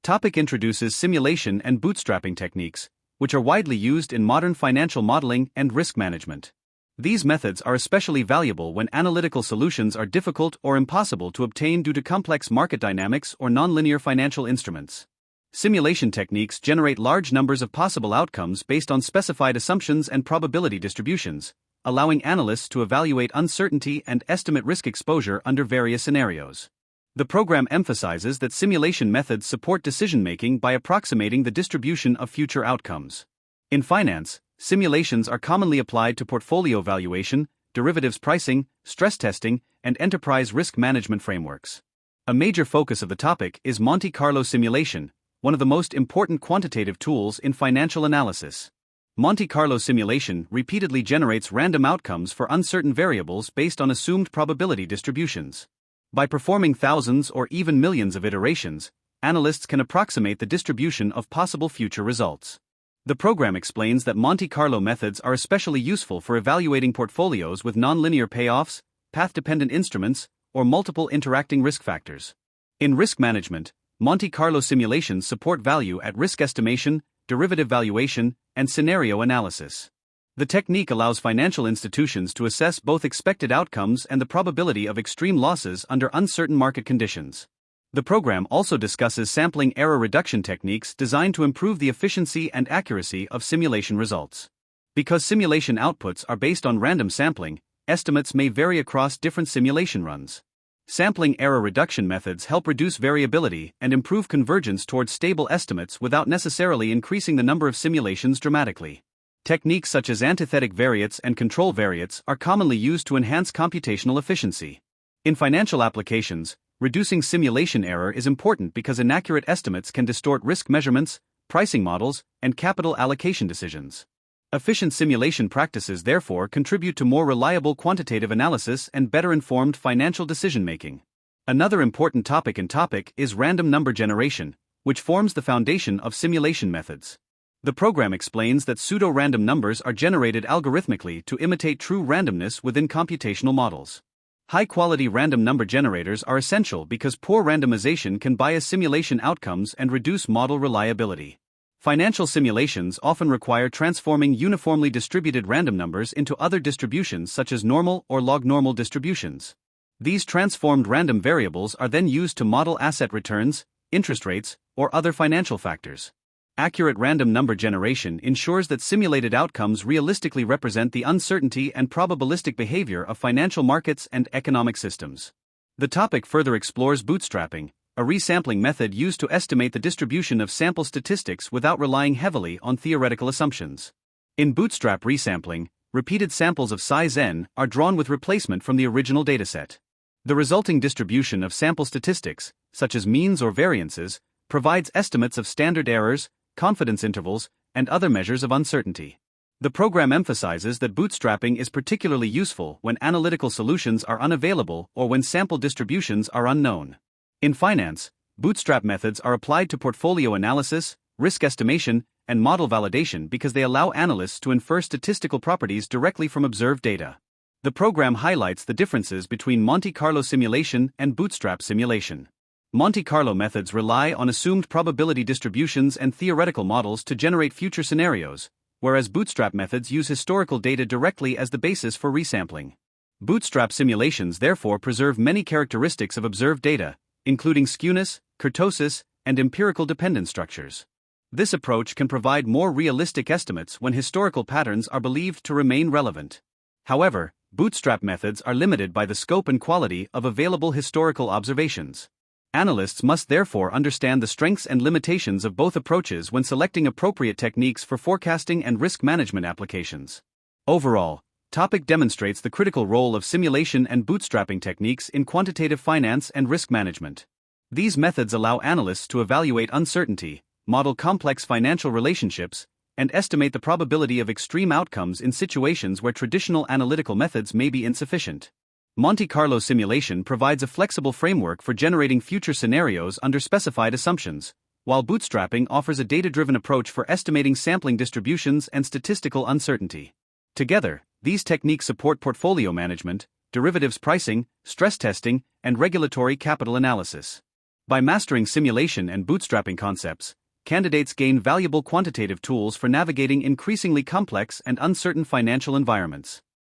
Topic introduces simulation and bootstrapping techniques, which are widely used in modern financial modeling and risk management. These methods are especially valuable when analytical solutions are difficult or impossible to obtain due to complex market dynamics or nonlinear financial instruments. Simulation techniques generate large numbers of possible outcomes based on specified assumptions and probability distributions, allowing analysts to evaluate uncertainty and estimate risk exposure under various scenarios. The program emphasizes that simulation methods support decision-making by approximating the distribution of future outcomes. In finance, simulations are commonly applied to portfolio valuation, derivatives pricing, stress testing, and enterprise risk management frameworks. A major focus of the topic is Monte Carlo simulation, one of the most important quantitative tools in financial analysis. Monte Carlo simulation repeatedly generates random outcomes for uncertain variables based on assumed probability distributions. By performing thousands or even millions of iterations, analysts can approximate the distribution of possible future results. The program explains that Monte Carlo methods are especially useful for evaluating portfolios with nonlinear payoffs, path-dependent instruments, or multiple interacting risk factors. In risk management, Monte Carlo simulations support value at risk estimation, derivative valuation, and scenario analysis. The technique allows financial institutions to assess both expected outcomes and the probability of extreme losses under uncertain market conditions. The program also discusses sampling error reduction techniques designed to improve the efficiency and accuracy of simulation results. Because simulation outputs are based on random sampling, estimates may vary across different simulation runs. Sampling error reduction methods help reduce variability and improve convergence towards stable estimates without necessarily increasing the number of simulations dramatically. Techniques such as antithetic variates and control variates are commonly used to enhance computational efficiency. In financial applications, reducing simulation error is important because inaccurate estimates can distort risk measurements, pricing models, and capital allocation decisions. Efficient simulation practices therefore contribute to more reliable quantitative analysis and better informed financial decision-making. Another important topic is random number generation, which forms the foundation of simulation methods. The program explains that pseudo-random numbers are generated algorithmically to imitate true randomness within computational models. High-quality random number generators are essential because poor randomization can bias simulation outcomes and reduce model reliability. Financial simulations often require transforming uniformly distributed random numbers into other distributions such as normal or log-normal distributions. These transformed random variables are then used to model asset returns, interest rates, or other financial factors. Accurate random number generation ensures that simulated outcomes realistically represent the uncertainty and probabilistic behavior of financial markets and economic systems. The topic further explores bootstrapping, a resampling method used to estimate the distribution of sample statistics without relying heavily on theoretical assumptions. In bootstrap resampling, repeated samples of size n are drawn with replacement from the original dataset. The resulting distribution of sample statistics, such as means or variances, provides estimates of standard errors, confidence intervals, and other measures of uncertainty. The program emphasizes that bootstrapping is particularly useful when analytical solutions are unavailable or when sample distributions are unknown. In finance, bootstrap methods are applied to portfolio analysis, risk estimation, and model validation because they allow analysts to infer statistical properties directly from observed data. The program highlights the differences between Monte Carlo simulation and bootstrap simulation. Monte Carlo methods rely on assumed probability distributions and theoretical models to generate future scenarios, whereas bootstrap methods use historical data directly as the basis for resampling. Bootstrap simulations therefore preserve many characteristics of observed data, including skewness, kurtosis, and empirical dependence structures. This approach can provide more realistic estimates when historical patterns are believed to remain relevant. However, bootstrap methods are limited by the scope and quality of available historical observations. Analysts must therefore understand the strengths and limitations of both approaches when selecting appropriate techniques for forecasting and risk management applications. Overall, topic demonstrates the critical role of simulation and bootstrapping techniques in quantitative finance and risk management. These methods allow analysts to evaluate uncertainty, model complex financial relationships, and estimate the probability of extreme outcomes in situations where traditional analytical methods may be insufficient. Monte Carlo simulation provides a flexible framework for generating future scenarios under specified assumptions, while bootstrapping offers a data-driven approach for estimating sampling distributions and statistical uncertainty. Together, these techniques support portfolio management, derivatives pricing, stress testing, and regulatory capital analysis. By mastering simulation and bootstrapping concepts, candidates gain valuable quantitative tools for navigating increasingly complex and uncertain financial environments.